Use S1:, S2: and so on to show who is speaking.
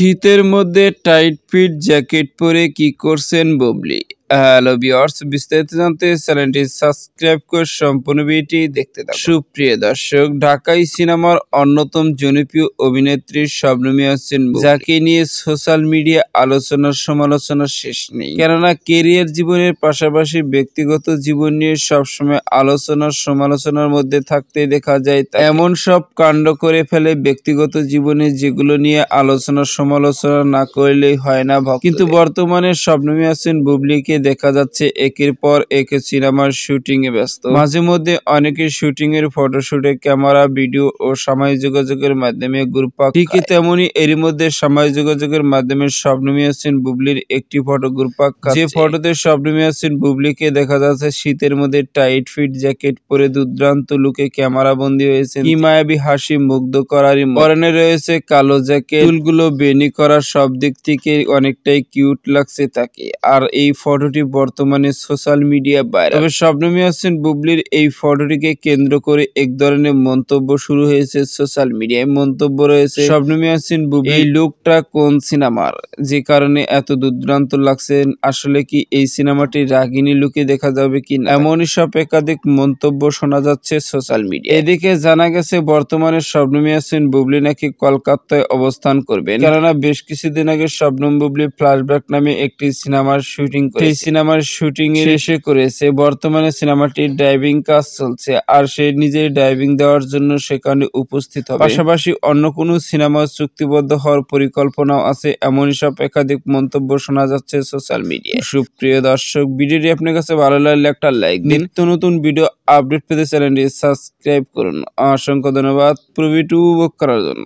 S1: শীতের মধ্যে tight fit jacket পরে কি করছেন বুবলি? হ্যালো ভিউয়ার্স, বিস্তারিত জানতে চ্যানেলটি সাবস্ক্রাইব করে সম্পূর্ণ ভিডিওটি দেখতে থাকুন। সুপ্রিয় দর্শক, ঢাকাই সিনেমার অন্যতম জনপ্রিয় অভিনেত্রী শবনম ইয়াসমিন বুবলি, যাকে নিয়ে সোশ্যাল মিডিয়া আলোচনার সমালোচনার শেষ নেই। কেননা কেরিয়ার জীবনের পাশাপাশি ব্যক্তিগত জীবন নিয়ে সবসময় আলোচনার সমালোচনার মধ্যে থাকতে দেখা যায়। এমন সব কাণ্ড করে ফেলে ব্যক্তিগত জীবনে, যেগুলো নিয়ে আলোচনা সমালোচনা না করলেই হয় না। কিন্তু বর্তমানে শবনম ইয়াসমিন বুবলিকে দেখা যাচ্ছে একের পর এক সিনেমার শুটিং এ ব্যস্ত। মাঝে মধ্যে অনেকে শুটিং এর ফটোশুটে ক্যামেরা, ভিডিও ও সামাজিক যোগাযোগের মাধ্যমে গ্রুপ ঠিক তেমনি এরই মধ্যে সামাজিক যোগাযোগের মাধ্যমে শবনম ইয়াসমিন বুবলির একটি ফটো গ্রুপ যে ফটোতে শবনম ইয়াসমিন বুবলিকে দেখা যাচ্ছে শীতের মধ্যে টাইট ফিট জ্যাকেট পরে দুর্দান্ত লুকে ক্যামেরা বন্দী হয়েছে। কি মায়াবী হাসি, মুগ্ধ করারই পরনে রয়েছে কালো জ্যাকেট, চুলগুলো বেনি করা, সব দিক থেকে অনেকটাই কিউট লাগছে তাকে। আর এই ফটোটি বর্তমানে সোশ্যাল মিডিয়া ভাইরাল। তবে শবনম ইয়াসমিন বুবলির এই ফটোটিকে কেন্দ্র করে এক ধরনের মন্তব্য শুরু হয়েছে সোশ্যাল মিডিয়ায়। মন্তব্য রয়েছে, শবনম ইয়াসমিন বুবলি এই লুকটা কোন সিনেমার, যে কারণে এত দুর্দান্ত লাগছে? আসলে কি এই সিনেমাটি রাগিনী লুকে দেখা যাবে কিনা? এমনই সব একাধিক মন্তব্য শোনা যাচ্ছে সোশ্যাল মিডিয়া। এদিকে জানা গেছে বর্তমানে শবনম ইয়াসমিন বুবলি নাকি কলকাতায় অবস্থান করবেন। কেননা বেশ কিছুদিন আগে শবনম বুবলি ফ্ল্যাশব্যাক নামে একটি সিনেমার শুটিং করে সেই সিনেমার শুটিং শেষে করেছে। বর্তমানে সিনেমাটির ড্রাইভিং কাজ চলছে, আর সে নিজেই ড্রাইভিং দেওয়ার জন্য সেখানে উপস্থিত হবে। পাশাপাশি অন্য কোনো সিনেমা চুক্তিবদ্ধ হওয়ার পরিকল্পনাও আছে। এমনই সব একাধিক মন্তব্য শোনা যাচ্ছে সোশ্যাল মিডিয়ায়। সুপ্রিয় দর্শক, ভিডিওটি আপনার কাছে ভালো লাগলে একটা লাইক দিন। নিত্য নতুন ভিডিও আপডেট পেতে চ্যানেলটি সাবস্ক্রাইব করুন। অসংখ্য ধন্যবাদ পুরো ভিডিও উপভোগ করার জন্য।